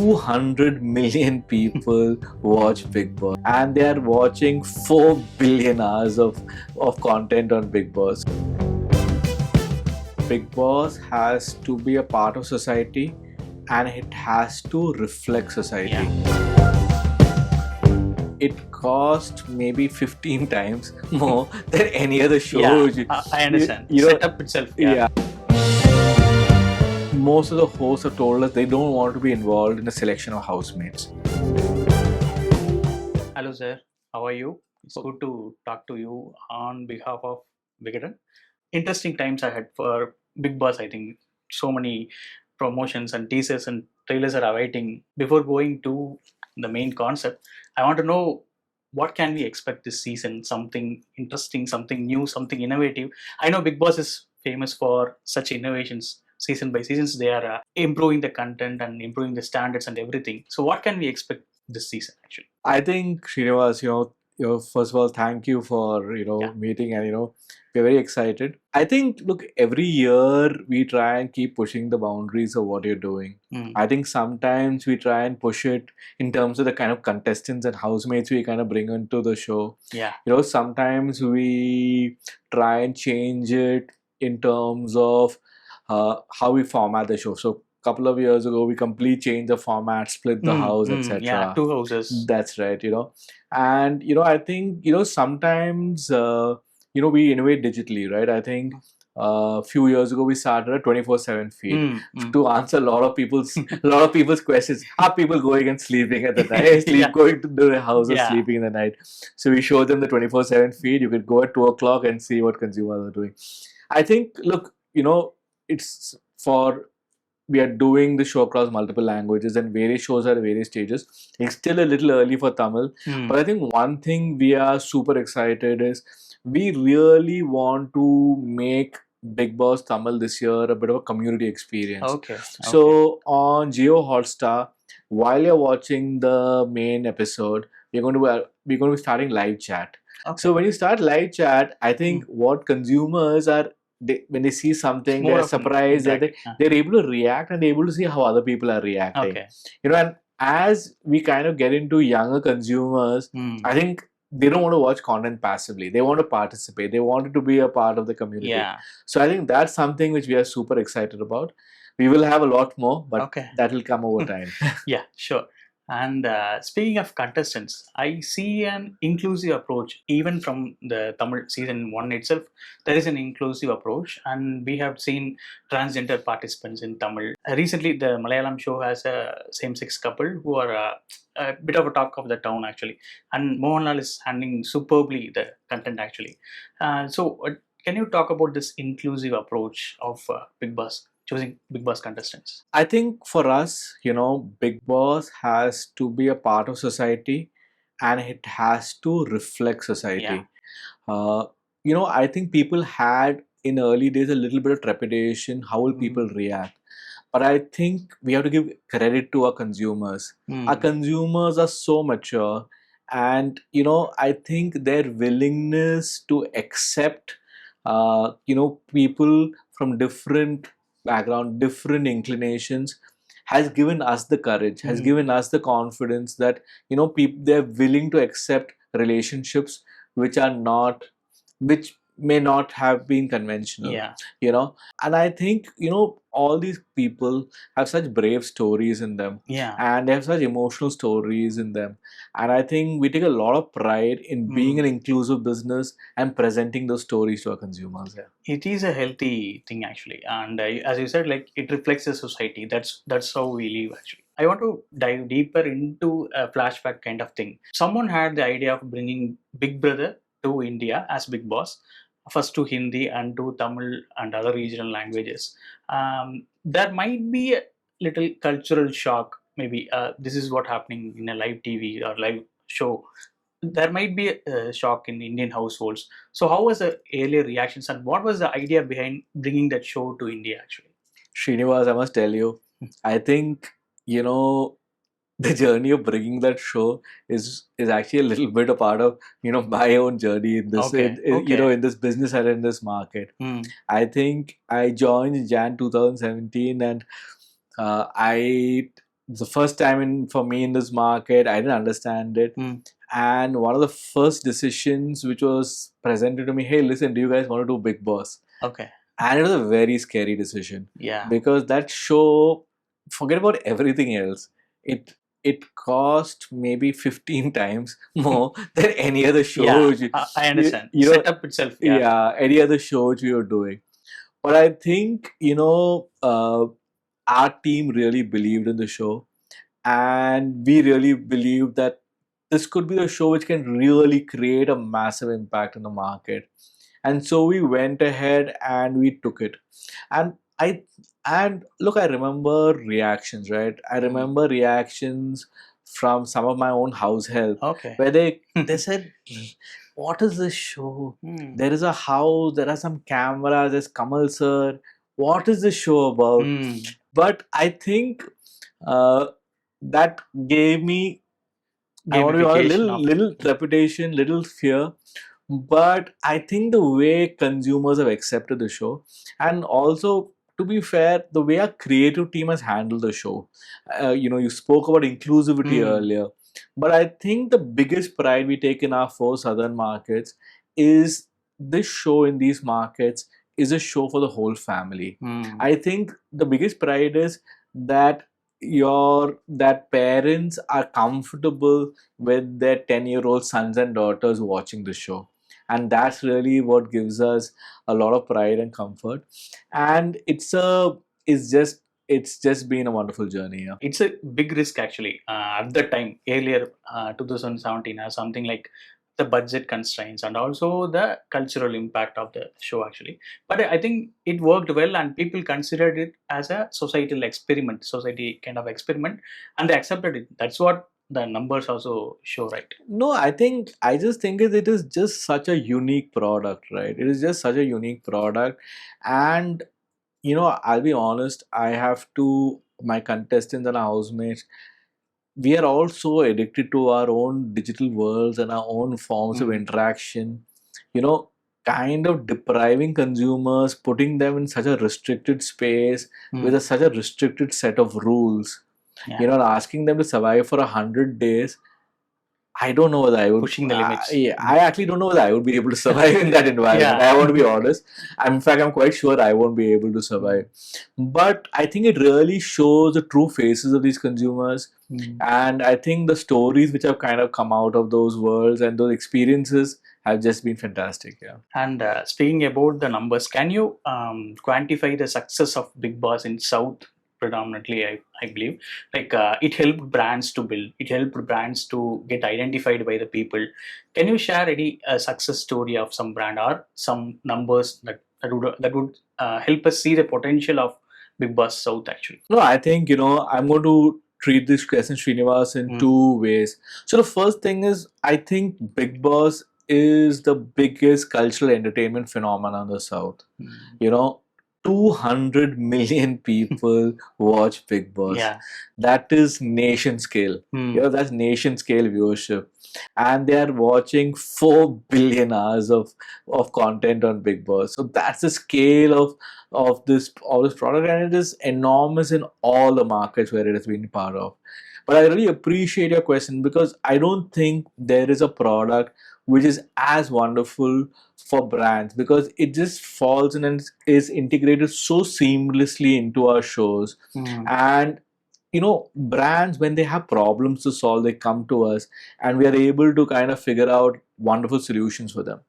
200 million people watch Bigg Boss, and they are watching 4 billion hours of content on Bigg Boss. Bigg Boss has to be a part of society and it has to reflect society. It cost maybe 15 times more than any other show. I understand. You know, Setup itself. Yeah. Most of the hosts have told us they don't want to be involved in the selection of housemates. Hello, sir. How are you? It's good to talk to you on behalf of Vikatan. Interesting times ahead for Bigg Boss. I think so many promotions and teasers and trailers are awaiting. Before going to the main concept, I want to know what can we expect this season? Something interesting, something new, something innovative. I know Bigg Boss is famous for such innovations. Season by seasons, they are improving the content and improving the standards and everything. So, what can we expect this season actually? I think Srinivas, first of all, thank you for meeting, and we're very excited. I think, look, every year we try and keep pushing the boundaries of what you're doing. I think sometimes we try and push it in terms of the kind of contestants and housemates we kind of bring into the show. Sometimes we try and change it in terms of how we format the show. So couple of years ago, we completely changed the format, split the house, etc. Yeah, 2 houses. That's right, And, I think, sometimes, we innovate digitally, right? I think a few years ago, we started a 24/7 feed to answer a lot of people's questions. Are people going and sleeping at the night? Going to the house or sleeping in the night? So we showed them the 24/7 feed. You could go at 2 o'clock and see what consumers are doing. I think, look, it's we are doing the show across multiple languages and various shows are at various stages. It's still a little early for Tamil. But I think one thing we are super excited is we really want to make Bigg Boss Tamil this year a bit of a community experience. Okay. So on Jio Hotstar, while you're watching the main episode, we're going to be starting live chat. So when you start live chat, I think what consumers are, when they see something, they're surprised, they're able to react and they're able to see how other people are reacting. And as we kind of get into younger consumers, I think they don't want to watch content passively. They want to participate. They want to be a part of the community. So I think that's something which we are super excited about. We will have a lot more, but that will come over time. Yeah, sure. And speaking of contestants, I see an inclusive approach. Even from the Tamil season 1 itself, there is an inclusive approach, and we have seen transgender participants in Tamil. Recently, the Malayalam show has a same-sex couple who are a bit of a talk of the town actually, and Mohanlal is handling superbly the content actually. So, can you talk about this inclusive approach of Bigg Boss? Choosing Bigg Boss contestants? I think for us, Bigg Boss has to be a part of society and it has to reflect society. I think people had in early days a little bit of trepidation. How will people react? But I think we have to give credit to our consumers. Our consumers are so mature, and I think their willingness to accept people from different background, different inclinations, has given us the courage, has given us the confidence that they're willing to accept relationships which may not have been conventional. And I think all these people have such brave stories in them, and they have such emotional stories in them, and I think we take a lot of pride in being an inclusive business and presenting those stories to our consumers. It is a healthy thing actually, and as you said, like it reflects the society. That's how we live actually. I want to dive deeper into a flashback kind of thing. Someone had the idea of bringing Big Brother to India as Bigg Boss, first to Hindi and to Tamil and other regional languages. There might be a little cultural shock. Maybe this is what happening in a live TV or live show. There might be a shock in Indian households. So how was the earlier reactions and what was the idea behind bringing that show to India actually? Srinivas, I must tell you, I think, the journey of bringing that show is actually a little bit a part of my own journey in this in this business and in this market. I think I joined in Jan 2017 and I it's the first time for me in this market. I didn't understand it. And one of the first decisions which was presented to me, hey, listen, do you guys want to do Bigg Boss? Okay. And it was a very scary decision. Yeah. Because that show, forget about everything else. It cost maybe 15 times more than any other show. Yeah, I understand. You know, Setup itself. Yeah. any other show which we were doing. But I think, our team really believed in the show, and we really believed that this could be the show which can really create a massive impact in the market. And so we went ahead and we took it. And look, I remember reactions, right? I remember reactions from some of my own house help, Okay. where they said, what is this show? There is a house, there are some cameras, there's Kamal sir. What is this show about? But I think that gave me, I want to be honest, little trepidation, little fear. But I think the way consumers have accepted the show, and also, to be fair, the way our creative team has handled the show. You spoke about inclusivity earlier, but I think the biggest pride we take in our 4 southern markets is this show in these markets is a show for the whole family. I think the biggest pride is that that parents are comfortable with their 10-year-old sons and daughters watching the show, and that's really what gives us a lot of pride and comfort. And it's just been a wonderful journey. Yeah. It's a big risk actually. At the time, earlier, 2017, or something like the budget constraints and also the cultural impact of the show actually. But I think it worked well, and people considered it as a society kind of experiment, and they accepted it. That's what the numbers also show, right? No, I just think it is just such a unique product, right? It is just such a unique product. And I'll be honest, my contestants and our housemates, we are all so addicted to our own digital worlds and our own forms of interaction, kind of depriving consumers, putting them in such a restricted space with such a restricted set of rules, asking them to survive for 100 days. I don't know whether I would pushing the limits. I actually don't know whether I would be able to survive in that environment. I want to be honest. In fact, I'm quite sure I won't be able to survive. But I think it really shows the true faces of these consumers. And I think the stories which have kind of come out of those worlds and those experiences have just been fantastic. Yeah. And speaking about the numbers, can you quantify the success of Bigg Boss in South? Predominantly, I believe, like it helped brands to build, it helped brands to get identified by the people. Can you share any success story of some brand or some numbers that would help us see the potential of Bigg Boss South actually? No, I think I'm going to treat this question, Srinivas, in 2 ways. So the first thing is, I think Bigg Boss is the biggest cultural entertainment phenomenon in the South. 200 million people watch Bigg Boss. Yeah. That is nation scale. That's nation scale viewership. And they are watching 4 billion hours of content on Bigg Boss. So that's the scale of this product, and it is enormous in all the markets where it has been part of. But I really appreciate your question, because I don't think there is a product which is as wonderful for brands, because it just falls in and is integrated so seamlessly into our shows. And brands, when they have problems to solve, they come to us, and we are able to kind of figure out wonderful solutions for them.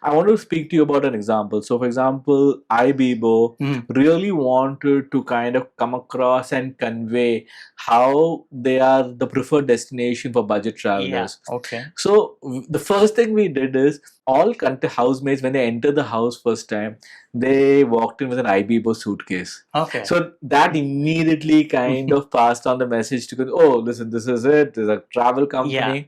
I want to speak to you about an example. So, for example, iBibo really wanted to kind of come across and convey how they are the preferred destination for budget travelers. Yeah. Okay. So, the first thing we did is, all housemates, when they entered the house first time, they walked in with an iBibo suitcase. Okay. So that immediately kind of passed on the message to, oh, listen, this is it. There's a travel company. Yeah.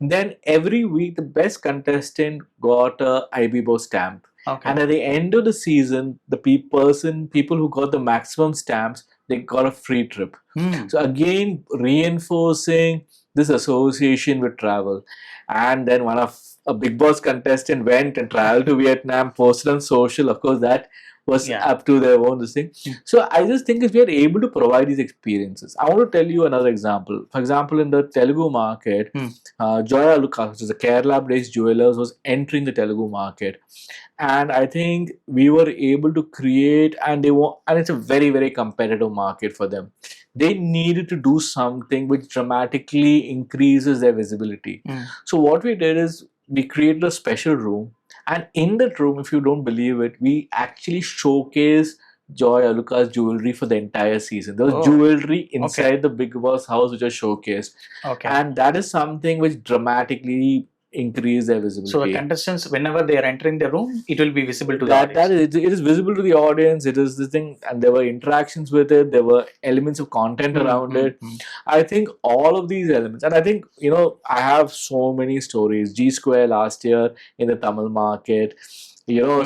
Then every week, the best contestant got a iBibo stamp. Okay. And at the end of the season, the people who got the maximum stamps, they got a free trip. So again, reinforcing this association with travel. And then a Bigg Boss contestant went and traveled to Vietnam, posted on social. Of course, that was Yeah. up to their own this thing. So I just think if we are able to provide these experiences, I want to tell you another example. For example, in the Telugu market, Joya Lucas, which is a Kerala-based jewelers, was entering the Telugu market, and I think we were able to create, and it's a very very competitive market for them. They needed to do something which dramatically increases their visibility. So what we did is we created a special room, and in that room, if you don't believe it, we actually showcase Joy Alucard's jewelry for the entire season. There was jewelry inside the Bigg Boss house which was showcased, and that is something which dramatically increase their visibility. So the contestants, whenever they are entering the room, it will be visible to the audience. It is visible to the audience. It is this thing, and there were interactions with it. There were elements of content around it. I think all of these elements, and I think I have so many stories. G Square last year in the Tamil market,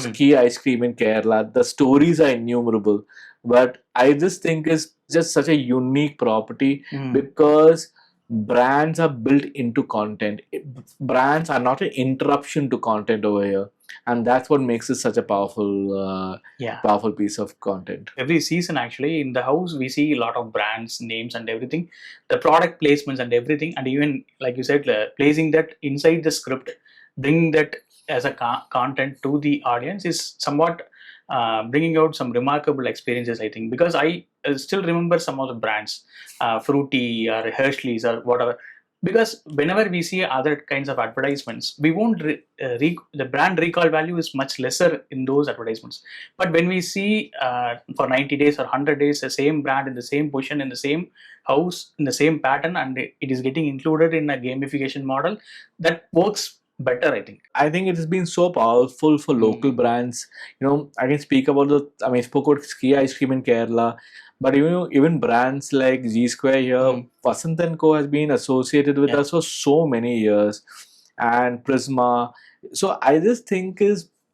ski ice cream in Kerala. The stories are innumerable, but I just think it's just such a unique property because brands are built into content. Brands are not an interruption to content over here, and that's what makes it such a powerful powerful piece of content. Every season actually in the house we see a lot of brands names and everything, the product placements and everything, and even like you said, placing that inside the script, bringing that as a content to the audience is somewhat bringing out some remarkable experiences, I think, because I still remember some of the brands, Fruity or Hershey's or whatever, because whenever we see other kinds of advertisements, we won't the brand recall value is much lesser in those advertisements. But when we see for 90 days or 100 days the same brand in the same position in the same house in the same pattern, and it is getting included in a gamification model, that works better, I think. I think it has been so powerful for local brands. I can speak about I spoke about ski ice cream in Kerala, but even brands like G Square here, Vasanth and Co has been associated with us for so many years, and Prisma. So I just think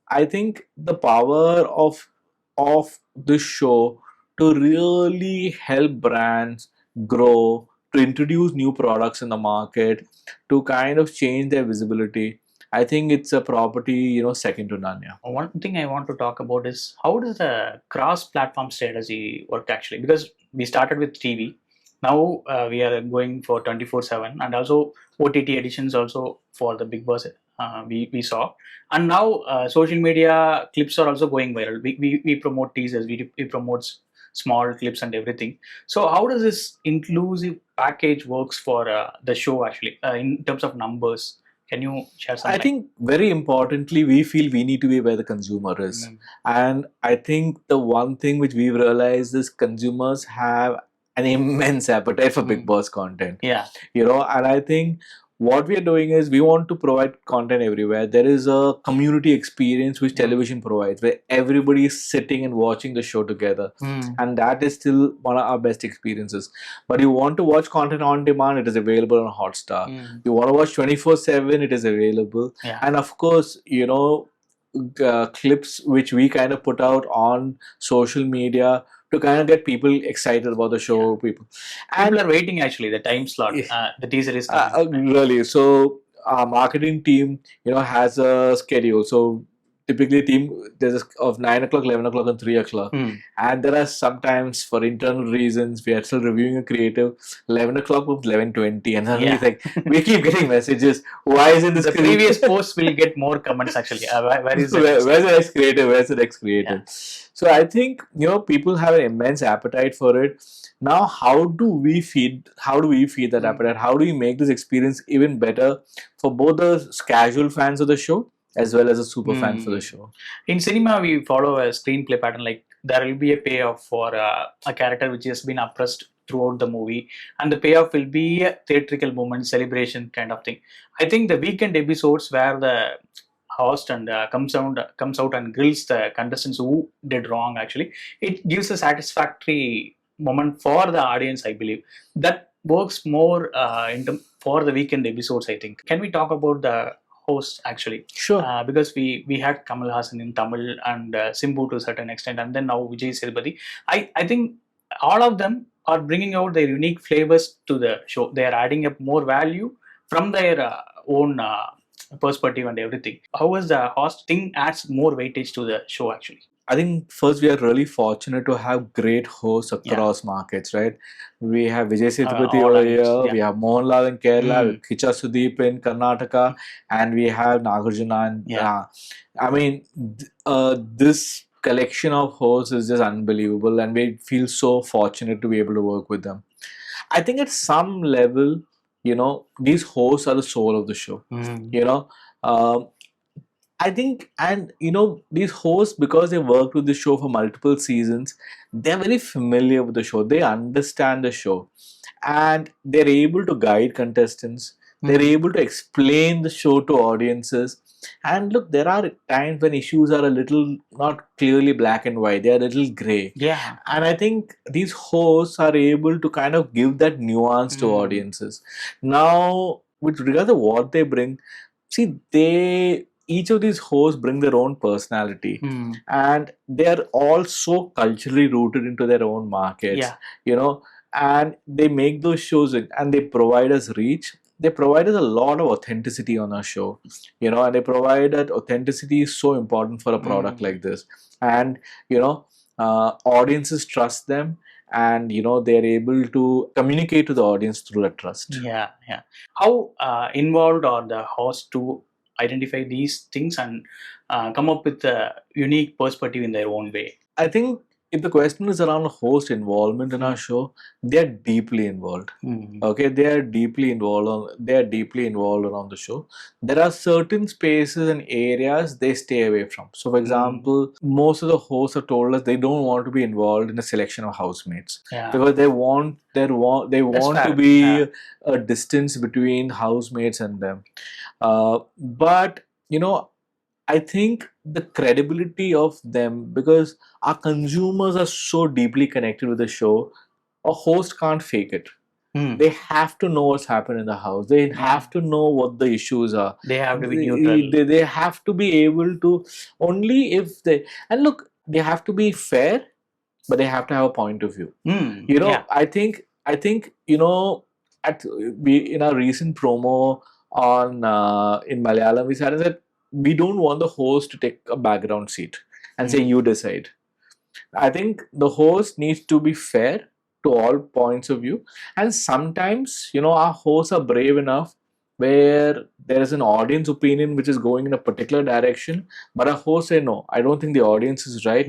I think the power of this show to really help brands grow, to introduce new products in the market, to kind of change their visibility. I think it's a property, second to none. Yeah. One thing I want to talk about is how does the cross-platform strategy work actually? Because we started with TV, now we are going for 24/7, and also OTT editions also for the Bigg Boss. We saw, and now social media clips are also going viral. We promote teasers, we promote small clips and everything. So how does this inclusive package works for the show actually in terms of numbers? Can you share something? I think very importantly, we feel we need to be where the consumer is. And I think the one thing which we've realized is consumers have an immense appetite for Bigg Boss content. Yeah. And I think what we are doing is we want to provide content everywhere. There is a community experience which television provides, where everybody is sitting and watching the show together, and that is still one of our best experiences. But you want to watch content on demand, it is available on Hotstar. You want to watch 24/7, it is available. And of course, clips which we kind of put out on social media to kind of get people excited about the show. People are waiting actually, the time slot. The teaser is coming. Really. So our marketing team, has a schedule. So typically there's of 9 o'clock, 11 o'clock and 3 o'clock. And there are sometimes for internal reasons, we are still reviewing a creative 11 o'clock with 11:20, and suddenly we keep getting messages. Why isn't this the previous post will get more comments actually. Where's the next creative? Where's the next creative? So I think, people have an immense appetite for it. Now, how do we feed that appetite? How do we make this experience even better for both the casual fans of the show as well as a super fan for the show? In cinema, we follow a screenplay pattern. Like there will be a payoff for a character which has been oppressed throughout the movie, and the payoff will be a theatrical moment, celebration kind of thing. I think the weekend episodes where the host and comes out and grills the contestants who did wrong, actually, it gives a satisfactory moment for the audience. I believe that works more for the weekend episodes, I think. Can we talk about the host actually? Sure. Because we had Kamal Hassan in Tamil and Simbu to a certain extent, and then now Vijay Sethupathi. I think all of them are bringing out their unique flavors to the show. They are adding up more value from their own perspective and everything. How is the host thing adds more weightage to the show actually? I think first we are really fortunate to have great hosts across markets, right? We have Vijay Sethupathi All over angles. here, Yeah. we have Mohanlal in Kerala, we Mm. have Kicha Sudeep in Karnataka, and we have Nagarjuna. And, Yeah. I mean, this collection of hosts is just unbelievable, and we feel so fortunate to be able to work with them. I think at some level, these hosts are the soul of the show. Mm. You know, um, I think, and these hosts, because they worked with the show for multiple seasons, they're very familiar with the show. They understand the show, and they're able to guide contestants. They're Mm. able to explain the show to audiences. And look, there are times when issues are a little not clearly black and white, they're a little gray. Yeah. And I think these hosts are able to kind of give that nuance to Mm. audiences. Now, with regard to what they bring, see, each of these hosts bring their own personality, Mm. and they're all so culturally rooted into their own markets, Yeah. and they make those shows and they provide us reach. They provide us a lot of authenticity on our show, and they provide that authenticity is so important for a product Mm. like this. And audiences trust them, and they're able to communicate to the audience through that trust. Yeah. Yeah. How involved are the hosts to identify these things and come up with a unique perspective in their own way? I think if the question is around host involvement in our show, they're deeply involved. Mm. Okay, they are deeply involved around the show. There are certain spaces and areas they stay away from. So for example, most of the hosts have told us they don't want to be involved in the selection of housemates, Yeah. because they want to fair. be Yeah. a distance between housemates and them. But I think the credibility of them, because our consumers are so deeply connected with the show, a host can't fake it. Mm. They have to know what's happened in the house. They have to know what the issues are. They have to be neutral. They have to be able to, only if they, and look, they have to be fair, but they have to have a point of view. Mm. Yeah. I think in our recent promo on in Malayalam, we said that we don't want the host to take a background seat and say you decide. I think the host needs to be fair to all points of view, and sometimes our hosts are brave enough where there is an audience opinion which is going in a particular direction, but a host say no, I don't think the audience is right.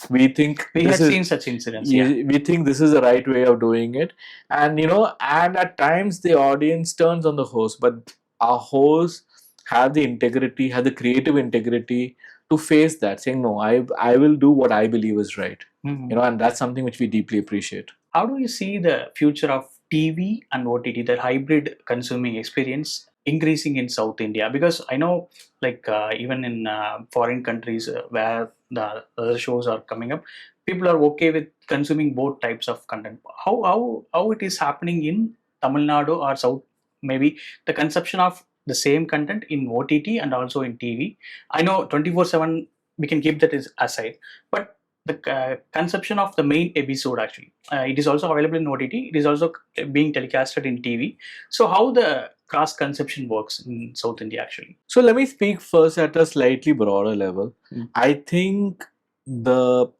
We think We this had is seen such incidents. Yeah. we think this is the right way of doing it, and and at times the audience turns on the host, but our hosts have the integrity, have the creative integrity to face that, saying no, I will do what I believe is right. And that's something which we deeply appreciate. How do you see the future of TV and OTT, the hybrid consuming experience, increasing in South India? Because I know, like even in foreign countries where the other shows are coming up, people are okay with consuming both types of content. How it is happening in Tamil Nadu or South? Maybe the consumption of the same content in OTT and also in TV. I know 24/7 we can keep that aside, but the conception of the main episode actually it is also available in OTT. It is also being telecasted in TV. So how the cross conception works in South India actually? So let me speak first at a slightly broader level. I think the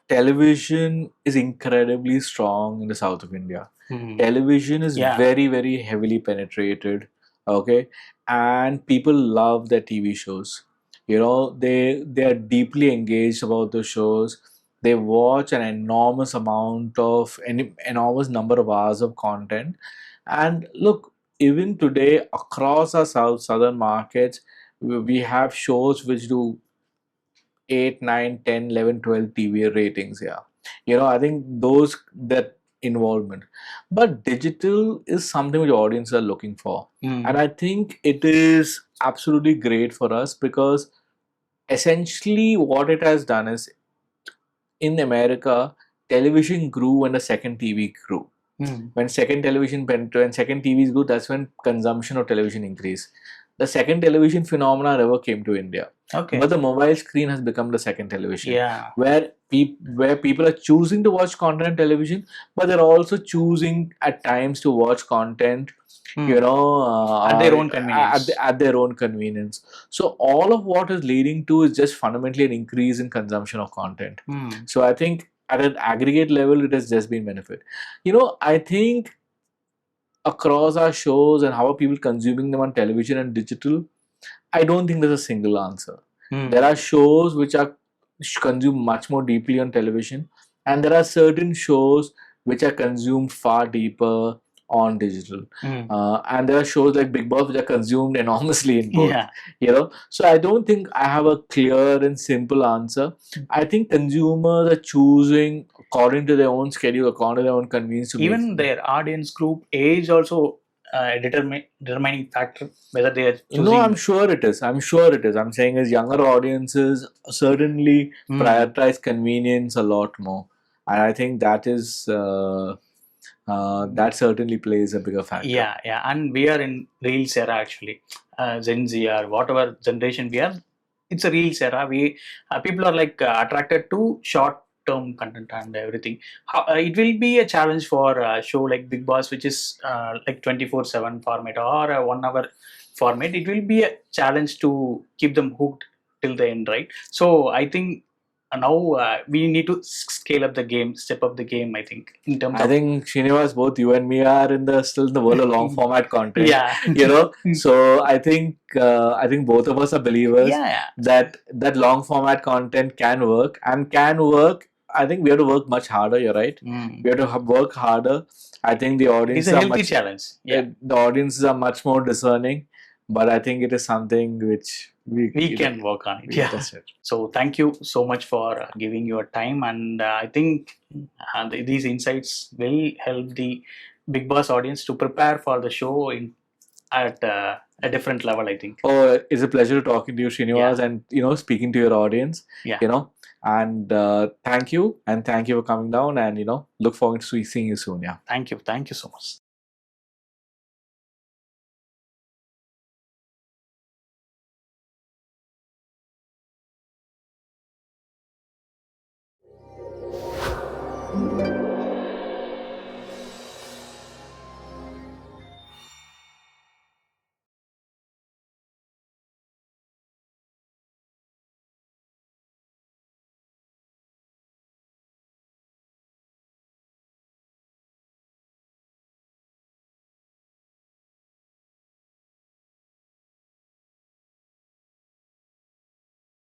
television is incredibly strong in the south of India. Television is very, very heavily penetrated, okay, and people love their TV shows. They are deeply engaged about the shows. They watch an enormous number of hours of content. And look, even today across our southern markets, we have shows which do 8, 9, 10, 11, 12 TV ratings. Yeah. I think that involvement. But digital is something which audiences are looking for. And I think it is absolutely great for us, because essentially what it has done is, in America, television grew when the second TV grew. When second TVs grew, that's when consumption of television increased. the second television phenomena never came to India. Okay. But the mobile screen has become the second television. Yeah. Where people are choosing to watch content on television, but they're also choosing at times to watch content, At their own convenience. at their own convenience. So all of what is leading to is just fundamentally an increase in consumption of content. So I think at an aggregate level, it has just been benefit. I think across our shows and how are people consuming them on television and digital, I don't think there's a single answer. There are shows which are consumed much more deeply on television, and there are certain shows which are consumed far deeper on digital. And there are shows like BiggBoss which are consumed enormously in both. Yeah. So I don't think I have a clear and simple answer. I think consumers are choosing according to their own schedule, according to their own convenience. Even their audience group age also determining factor whether they are choosing. No, I'm sure it is. I'm saying is younger audiences certainly prioritize convenience a lot more, and I think that is that certainly plays a bigger factor. Yeah, and we are in Reels era actually, Gen Z or whatever generation we are. It's a Reels era. People are like attracted to short-term content and everything. It will be a challenge for a show like Bigg Boss, which is like 24/7 format or a 1 hour format. It will be a challenge to keep them hooked till the end, right? So I think now we need to scale up the game, step up the game. I think in terms I of. think Srinivas, both you and me are still in the world of long format content. Yeah. So I think both of us are believers that long format content can work and can work. I think we have to work much harder. You're right. We have to work harder. I think the audience is a healthy challenge. Yeah. The audiences are much more discerning, but I think it is something which we can work on it. Yeah. So thank you so much for giving your time, and I think these insights will help the Bigg Boss audience to prepare for the show at a different level, I think. Oh, it's a pleasure talking to you, Srinivas, and speaking to your audience. And thank you for coming down, and look forward to seeing you soon. Yeah. Thank you so much.